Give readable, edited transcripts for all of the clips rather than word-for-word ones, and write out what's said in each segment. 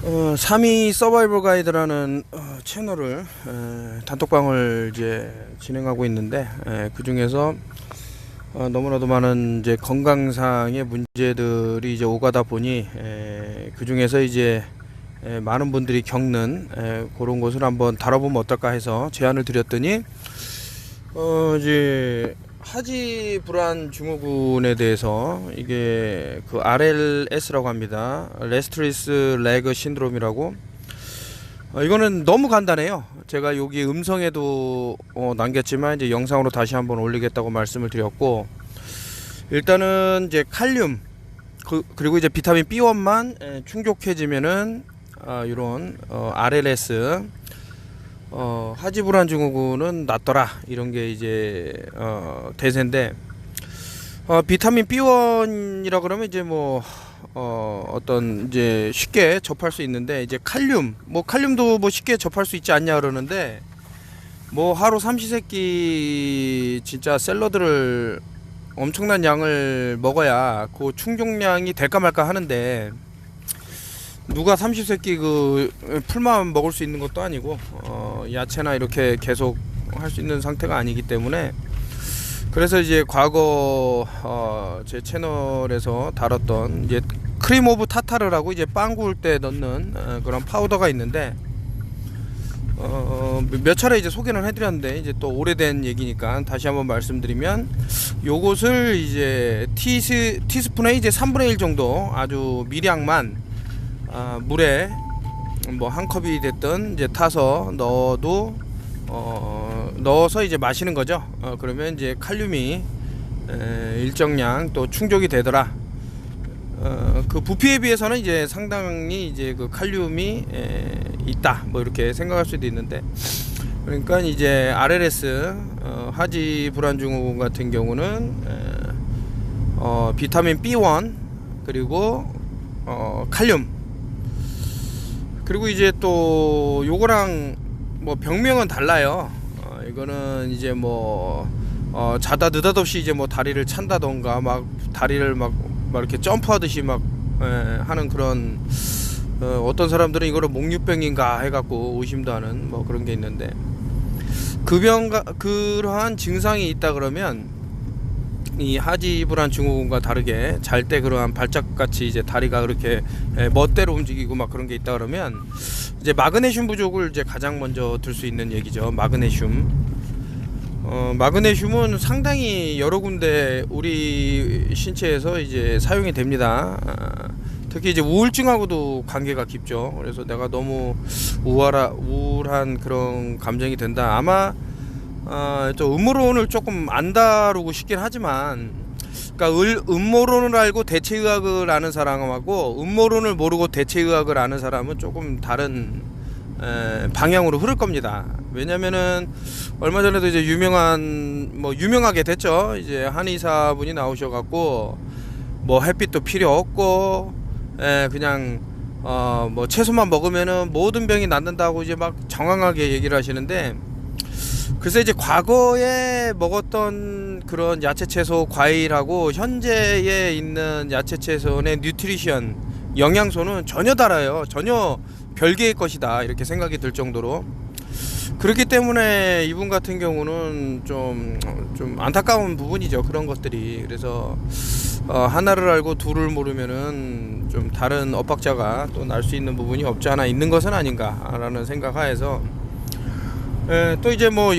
3위 서바이벌 가이드라는 채널을 단톡방을 이제 진행하고 있는데, 그 중에서 너무나도 많은 이제 건강상의 문제들이 이제 오가다 보니 그 중에서 이제 많은 분들이 겪는 그런 것을 한번 다뤄보면 어떨까 해서 제안을 드렸더니 이제 하지 불안 증후군에 대해서 이게 그 RLS라고 합니다. 레스트리스 레그 신드롬이라고. 이거는 너무 간단해요. 제가 여기 음성에도 남겼지만 이제 영상으로 다시 한번 올리겠다고 말씀을 드렸고, 일단은 이제 칼륨 그리고 이제 비타민 B1만 충족해지면은 이런 RLS 하지 불안 증후군은 낫더라, 이런 게 이제 대세인데, 비타민 B1이라 그러면 이제 뭐 어떤 이제 쉽게 접할 수 있는데, 이제 칼륨도 뭐 쉽게 접할 수 있지 않냐 그러는데, 뭐 하루 삼시세끼 진짜 샐러드를 엄청난 양을 먹어야 그 충족량이 될까 말까 하는데, 누가 삼시세끼 그 풀만 먹을 수 있는 것도 아니고 야채나 이렇게 계속 할 수 있는 상태가 아니기 때문에, 그래서 이제 과거 제 채널에서 다뤘던 이제 크림 오브 타타르라고 이제 빵 구울 때 넣는 그런 파우더가 있는데, 몇 차례 이제 소개는 해드렸는데, 이제 또 오래된 얘기니까 다시 한번 말씀드리면, 요것을 이제 티스푼에 이제 3분의 1 정도 아주 미량만 물에 뭐 한 컵이 됐든 이제 타서 넣어서 이제 마시는 거죠. 그러면 이제 칼륨이 일정량 또 충족이 되더라. 그 부피에 비해서는 이제 상당히 이제 그 칼륨이 있다, 뭐 이렇게 생각할 수도 있는데, 그러니까 이제 RLS 하지 불안 증후군 같은 경우는 비타민 B1 그리고 칼륨, 그리고 이제 또 요거랑 뭐 병명은 달라요. 이거는 이제 뭐 자다 느닷없이 이제 뭐 다리를 찬다던가 막 다리를 막 이렇게 점프하듯이 막 하는 그런, 어떤 사람들은 이거를 목류병인가 해갖고 의심도 하는 뭐 그런 게 있는데, 그러한 증상이 있다 그러면 이 하지 불안 증후군과 다르게 잘 때 그러한 발작같이 이제 다리가 그렇게 멋대로 움직이고 막 그런 게 있다 그러면, 이제 마그네슘 부족을 이제 가장 먼저 들 수 있는 얘기죠. 마그네슘은 상당히 여러 군데 우리 신체에서 이제 사용이 됩니다. 특히 이제 우울증하고도 관계가 깊죠. 그래서 내가 너무 우울한 그런 감정이 든다, 아마 또 음모론을 조금 안 다루고 싶긴 하지만, 그러니까 음모론을 알고 대체의학을 아는 사람하고 음모론을 모르고 대체의학을 아는 사람은 조금 다른 방향으로 흐를 겁니다. 왜냐면은 얼마 전에도 이제 유명하게 됐죠. 이제 한의사분이 나오셔갖고 뭐 햇빛도 필요 없고 그냥 뭐 채소만 먹으면은 모든 병이 낫는다고 이제 막 정황하게 얘기를 하시는데, 그래서 이제 과거에 먹었던 그런 야채 채소 과일하고 현재에 있는 야채 채소의 뉴트리션 영양소는 전혀 달라요. 전혀 별개의 것이다, 이렇게 생각이 들 정도로. 그렇기 때문에 이분 같은 경우는 좀 안타까운 부분이죠, 그런 것들이. 그래서 하나를 알고 둘을 모르면은 좀 다른 엇박자가 또 날 수 있는 부분이 없지 않아 있는 것은 아닌가라는 생각하에서, 또 이제 뭐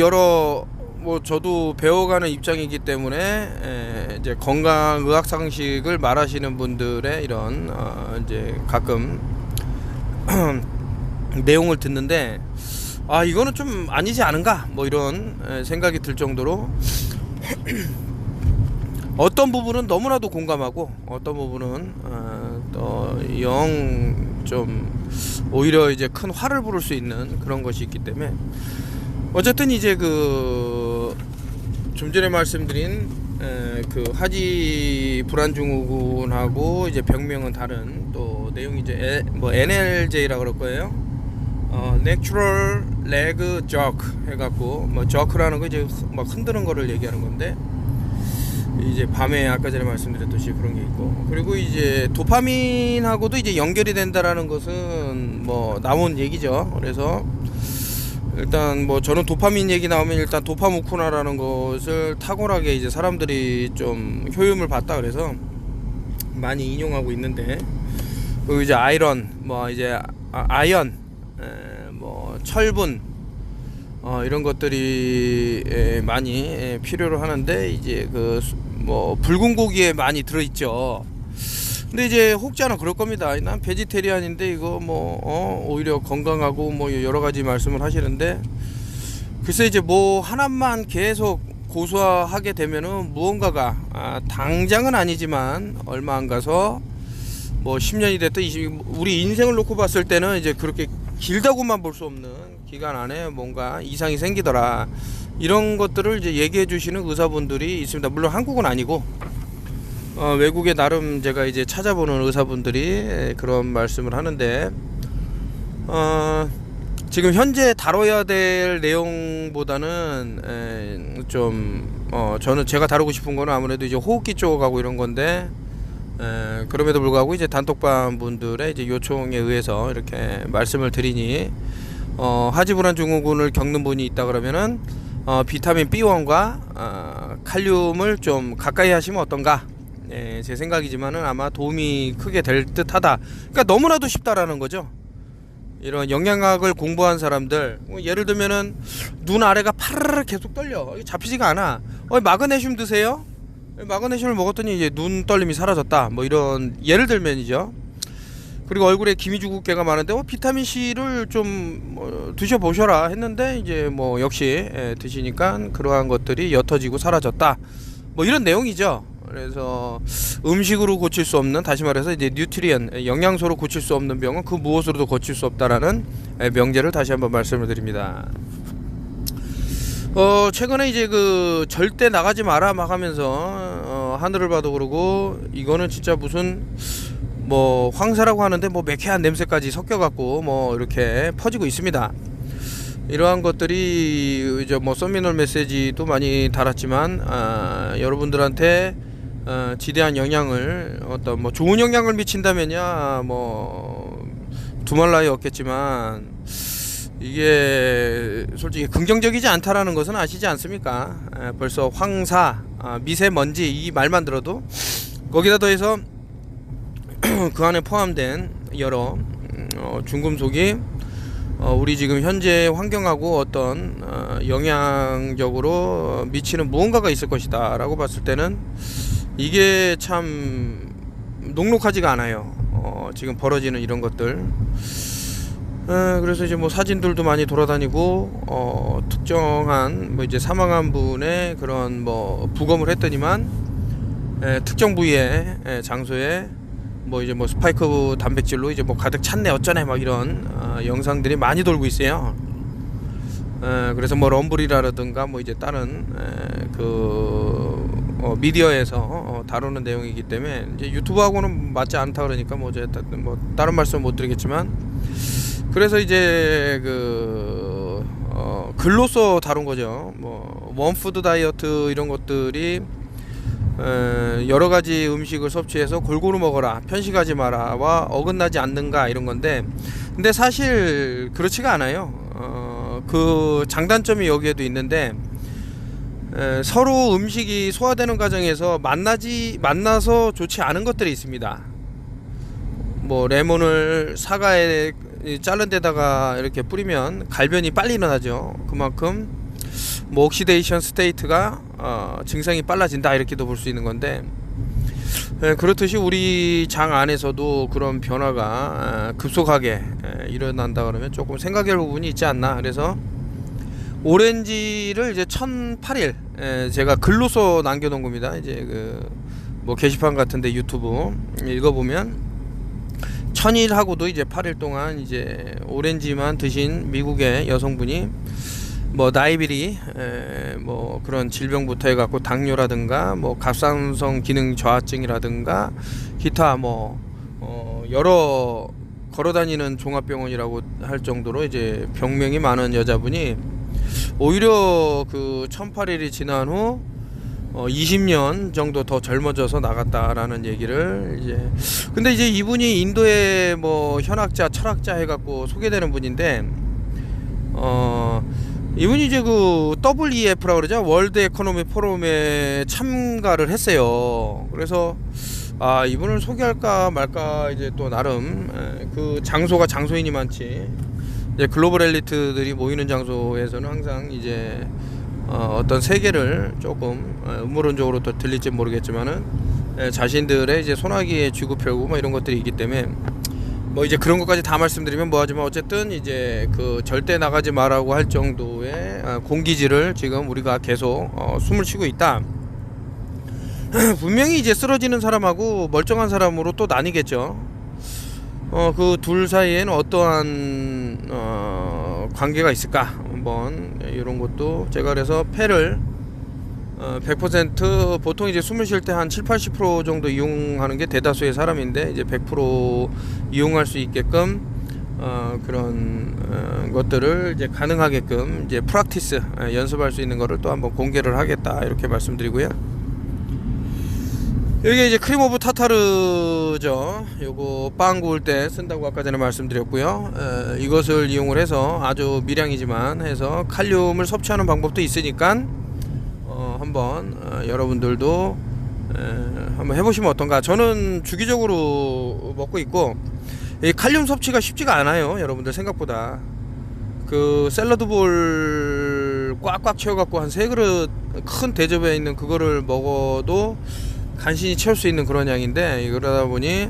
저도 배워가는 입장이기 때문에 이제 건강 의학 상식을 말하시는 분들의 이런 이제 가끔 내용을 듣는데, 이거는 좀 아니지 않은가, 뭐 이런 생각이 들 정도로 어떤 부분은 너무나도 공감하고, 어떤 부분은 또 영 좀 오히려 이제 큰 화를 부를 수 있는 그런 것이 있기 때문에, 어쨌든 이제 좀 전에 말씀드린 그 하지 불안 증후군하고 이제 병명은 다른 또 내용이 이제 NLJ라 그럴 거예요. Natural Leg Jerk 해갖고, 뭐 jerk라는 거 이제 막 흔드는 거를 얘기하는 건데, 이제 밤에 아까 전에 말씀드렸듯이 그런 게 있고, 그리고 이제 도파민하고도 이제 연결이 된다라는 것은 뭐 나온 얘기죠. 그래서 일단 뭐 저는 도파민 얘기 나오면 일단 도파무쿠나라는 것을 탁월하게 이제 사람들이 좀 효용을 봤다 그래서 많이 인용하고 있는데, 그리고 이제 아이런 뭐 이제 아연, 뭐 철분, 이런 것들이 많이 필요로 하는데, 이제 그 뭐 붉은 고기에 많이 들어있죠. 근데 이제 혹자는 그럴 겁니다. 난 베지테리안인데 이거 뭐 오히려 건강하고 뭐 여러 가지 말씀을 하시는데, 글쎄 이제 뭐 하나만 계속 고수하게 되면은 무언가가 당장은 아니지만 얼마 안 가서 뭐 10년이 됐든 20, 우리 인생을 놓고 봤을 때는 이제 그렇게 길다고만 볼 수 없는 기간 안에 뭔가 이상이 생기더라, 이런 것들을 이제 얘기해 주시는 의사분들이 있습니다. 물론 한국은 아니고 외국에 나름 제가 이제 찾아보는 의사분들이 그런 말씀을 하는데, 지금 현재 다뤄야 될 내용보다는 저는 제가 다루고 싶은 거는 아무래도 이제 호흡기 쪽하고 이런 건데, 그럼에도 불구하고 이제 단톡방 분들의 이제 요청에 의해서 이렇게 말씀을 드리니, 하지불안 증후군을 겪는 분이 있다 그러면은 비타민 B1과 칼륨을 좀 가까이 하시면 어떤가, 제 생각이지만은 아마 도움이 크게 될 듯하다. 그러니까 너무나도 쉽다라는 거죠. 이런 영양학을 공부한 사람들, 예를 들면은 눈 아래가 파르르 계속 떨려, 잡히지가 않아. 마그네슘 드세요? 마그네슘을 먹었더니 이제 눈 떨림이 사라졌다, 뭐 이런 예를 들면이죠. 그리고 얼굴에 기미주국계가 많은데 비타민C를 좀 드셔보셔라 했는데, 이제 뭐 역시 드시니까 그러한 것들이 옅어지고 사라졌다, 뭐 이런 내용이죠. 그래서 음식으로 고칠 수 없는, 다시 말해서 이제 뉴트리언, 영양소로 고칠 수 없는 병은 그 무엇으로도 고칠 수 없다라는 명제를 다시 한번 말씀을 드립니다. 최근에 이제 그 절대 나가지 마라 막 하면서 하늘을 봐도 그러고, 이거는 진짜 무슨 뭐 황사라고 하는데 뭐 매캐한 냄새까지 섞여갖고 뭐 이렇게 퍼지고 있습니다. 이러한 것들이 이제 뭐 서미널 메시지도 많이 달았지만, 여러분들한테 지대한 영향을, 어떤 뭐 좋은 영향을 미친다면야 뭐 두말 나위 없겠지만, 이게 솔직히 긍정적이지 않다라는 것은 아시지 않습니까? 벌써 황사, 미세먼지 이 말만 들어도, 거기다 더해서 그 안에 포함된 여러 중금속이 우리 지금 현재 환경하고 어떤 영향적으로 미치는 무언가가 있을 것이다 라고 봤을 때는 이게 참 녹록하지가 않아요. 지금 벌어지는 이런 것들. 그래서 이제 뭐 사진들도 많이 돌아다니고, 특정한 뭐 이제 사망한 분의 그런 뭐 부검을 했더니만 특정 부위에, 장소에 뭐 이제 뭐 스파이크 단백질로 이제 뭐 가득 찼네 어쩌네 막 이런 영상들이 많이 돌고 있어요. 그래서 뭐 럼블이라든가 뭐 이제 다른 미디어에서 다루는 내용이기 때문에 이제 유튜브하고는 맞지 않다 그러니까 뭐 이제 뭐 다른 말씀 못 드리겠지만, 그래서 이제 글로써 다룬 거죠. 뭐 원푸드 다이어트 이런 것들이 여러 가지 음식을 섭취해서 골고루 먹어라, 편식하지 마라와 어긋나지 않는가 이런 건데, 근데 사실 그렇지가 않아요. 그 장단점이 여기에도 있는데, 서로 음식이 소화되는 과정에서 만나서 좋지 않은 것들이 있습니다. 뭐 레몬을 사과에 자른 데다가 이렇게 뿌리면 갈변이 빨리 일어나죠. 그만큼 뭐 옥시데이션 스테이트가 증상이 빨라진다 이렇게도 볼 수 있는 건데, 그렇듯이 우리 장 안에서도 그런 변화가 급속하게 일어난다 그러면 조금 생각할 부분이 있지 않나. 그래서 오렌지를 이제 1008일 제가 글로써 남겨놓은 겁니다. 이제 뭐 게시판 같은데 유튜브 읽어보면 1000일하고도 이제 8일 동안 이제 오렌지만 드신 미국의 여성분이 뭐 나이비리 뭐 그런 질병부터 해갖고 당뇨라든가 뭐 갑상선 기능 저하증이라든가 기타 뭐 여러 걸어다니는 종합병원이라고 할 정도로 이제 병명이 많은 여자분이 오히려 그 1008일이 지난 후 20년 정도 더 젊어져서 나갔다라는 얘기를 이제. 근데 이제 이분이 인도의 뭐 현학자, 철학자 해갖고 소개되는 분인데, 이분이 이제 그 WEF라고 그러죠. 월드 에코노미 포럼에 참가를 했어요. 그래서 이분을 소개할까 말까 이제 또 나름 그 장소가 장소인이 많지. 이제 글로벌 엘리트들이 모이는 장소에서는 항상 이제 어떤 세계를 조금 음모론적으로 또 들릴지 모르겠지만은 자신들의 이제 소나기에 쥐고 펴고 뭐 이런 것들이 있기 때문에 뭐 이제 그런 것까지 다 말씀드리면 뭐하지만 어쨌든 이제 그 절대 나가지 마라고 할 정도의 공기질을 지금 우리가 계속 숨을 쉬고 있다. 분명히 이제 쓰러지는 사람하고 멀쩡한 사람으로 또 나뉘겠죠. 그 둘 사이에는 어떠한 관계가 있을까? 한번 이런 것도 제가 그래서 폐를 100% 보통 이제 숨을 쉴 때 한 70-80% 정도 이용하는 게 대다수의 사람인데 이제 100% 이용할 수 있게끔 그런 것들을 이제 가능하게끔 이제 프랙티스 연습할 수 있는 거를 또 한번 공개를 하겠다 이렇게 말씀드리고요. 여기 이제 크림 오브 타타르죠. 요거 빵 구울 때 쓴다고 아까 전에 말씀드렸고요. 이것을 이용을 해서 아주 미량이지만 해서 칼륨을 섭취하는 방법도 있으니까 한번 여러분들도 한번 해보시면 어떤가. 저는 주기적으로 먹고 있고 이 칼륨 섭취가 쉽지가 않아요. 여러분들 생각보다 그 샐러드 볼 꽉꽉 채워갖고 한 3그릇 큰 대접에 있는 그거를 먹어도 간신히 채울 수 있는 그런 양인데 그러다 보니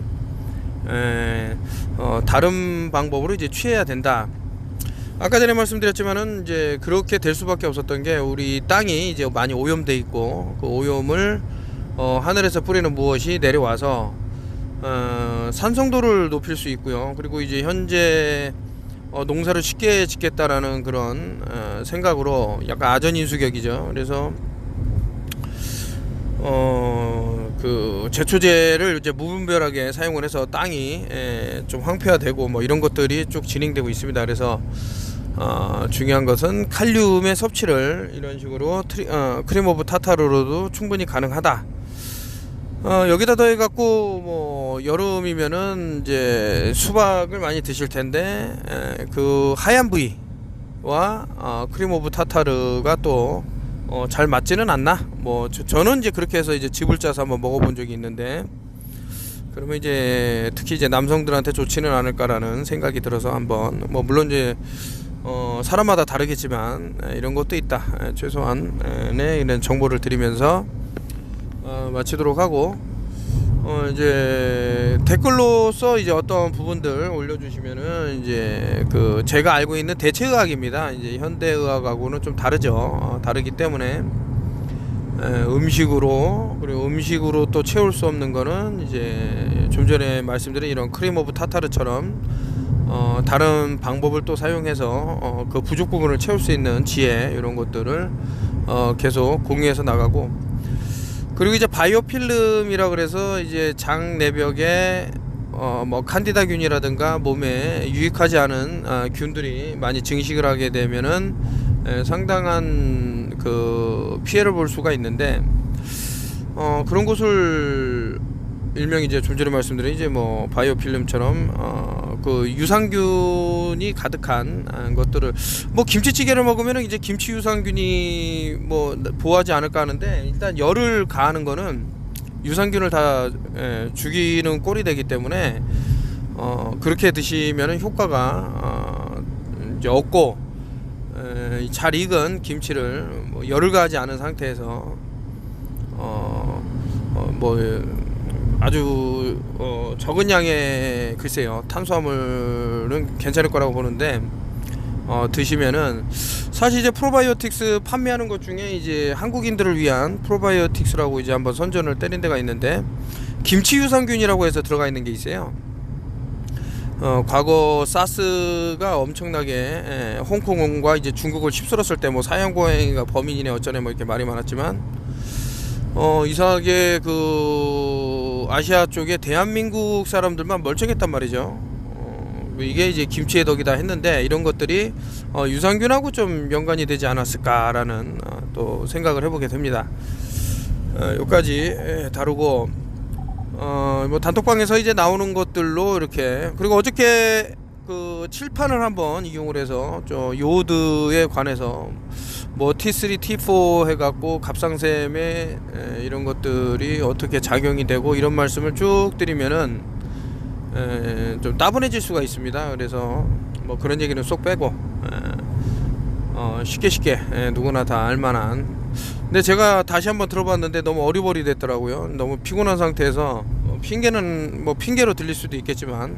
다른 방법으로 이제 취해야 된다. 아까 전에 말씀드렸지만은 이제 그렇게 될 수밖에 없었던 게 우리 땅이 이제 많이 오염돼 있고 그 오염을 하늘에서 뿌리는 무엇이 내려와서 산성도를 높일 수 있고요. 그리고 이제 현재 농사를 쉽게 짓겠다라는 그런 생각으로 약간 아전인수격이죠. 그래서 그 제초제를 이제 무분별하게 사용을 해서 땅이 좀 황폐화되고 뭐 이런 것들이 쭉 진행되고 있습니다. 그래서 중요한 것은 칼륨의 섭취를 이런 식으로 크림 오브 타타르로도 충분히 가능하다. 여기다 더해 갖고 뭐 여름이면은 이제 수박을 많이 드실 텐데 그 하얀 부위와 크림 오브 타타르가 또 잘 맞지는 않나? 뭐 저는 이제 그렇게 해서 이제 즙을 짜서 한번 먹어본 적이 있는데 그러면 이제 특히 이제 남성들한테 좋지는 않을까라는 생각이 들어서 한번 뭐 물론 이제 사람마다 다르겠지만 이런 것도 있다. 최소한 이런 정보를 드리면서 마치도록 하고 이제 댓글로서 이제 어떤 부분들 올려주시면은 이제 그 제가 알고 있는 대체의학입니다. 이제 현대의학하고는 좀 다르죠. 다르기 때문에 음식으로 그리고 음식으로 또 채울 수 없는 거는 이제 좀 전에 말씀드린 이런 크림 오브 타타르처럼 다른 방법을 또 사용해서 그 부족 부분을 채울 수 있는 지혜 이런 것들을 계속 공유해서 나가고. 그리고 이제 바이오필름이라 그래서 이제 장 내벽에 뭐 칸디다균이라든가 몸에 유익하지 않은 균들이 많이 증식을 하게 되면은 상당한 그 피해를 볼 수가 있는데 그런 것을 일명 이제 좀 전에 말씀드린 이제 뭐 바이오필름처럼 그 유산균이 가득한 것들을 뭐 김치찌개를 먹으면 이제 김치 유산균이 뭐 보호하지 않을까 하는데 일단 열을 가하는 거는 유산균을 다 죽이는 꼴이 되기 때문에 그렇게 드시면은 효과가 이제 없고 잘 익은 김치를 뭐 열을 가하지 않은 상태에서 뭐 아주 적은 양의 글쎄요 탄수화물은 괜찮을 거라고 보는데 드시면은 사실 이제 프로바이오틱스 판매하는 것 중에 이제 한국인들을 위한 프로바이오틱스라고 이제 한번 선전을 때린 데가 있는데 김치 유산균이라고 해서 들어가 있는 게 있어요. 과거 사스가 엄청나게 홍콩과 이제 중국을 휩쓸었을 때 뭐 사형고행이가 범인이네 어쩌네 뭐 이렇게 말이 많았지만 이상하게 그 아시아 쪽에 대한민국 사람들만 멀쩡했단 말이죠. 이게 이제 김치의 덕이다 했는데 이런 것들이 유산균하고 좀 연관이 되지 않았을까라는 또 생각을 해보게 됩니다. 요까지 다루고 뭐 단톡방에서 이제 나오는 것들로 이렇게, 그리고 어저께 그 칠판을 한번 이용을 해서 저 요드에 관해서 뭐 T3, T4 해갖고 갑상샘에 이런 것들이 어떻게 작용이 되고 이런 말씀을 쭉 드리면은 좀 따분해질 수가 있습니다. 그래서 뭐 그런 얘기는 쏙 빼고 쉽게 누구나 다 알만한. 근데 제가 다시 한번 들어봤는데 너무 어리버리됐더라고요. 너무 피곤한 상태에서 핑계는 뭐 핑계로 들릴 수도 있겠지만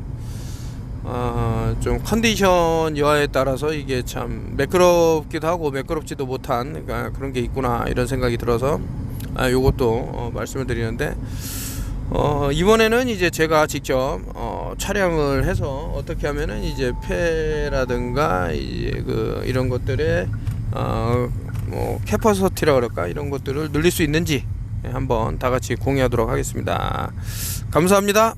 좀 컨디션 여하에 따라서 이게 참 매끄럽기도 하고 매끄럽지도 못한, 그러니까 그런 게 있구나 이런 생각이 들어서 요것도 말씀을 드리는데, 이번에는 이제 제가 직접 촬영을 해서 어떻게 하면은 이제 폐라든가 이제 이런 것들에 뭐 캐퍼시티라 그럴까, 이런 것들을 늘릴 수 있는지 한번 다 같이 공유하도록 하겠습니다. 감사합니다.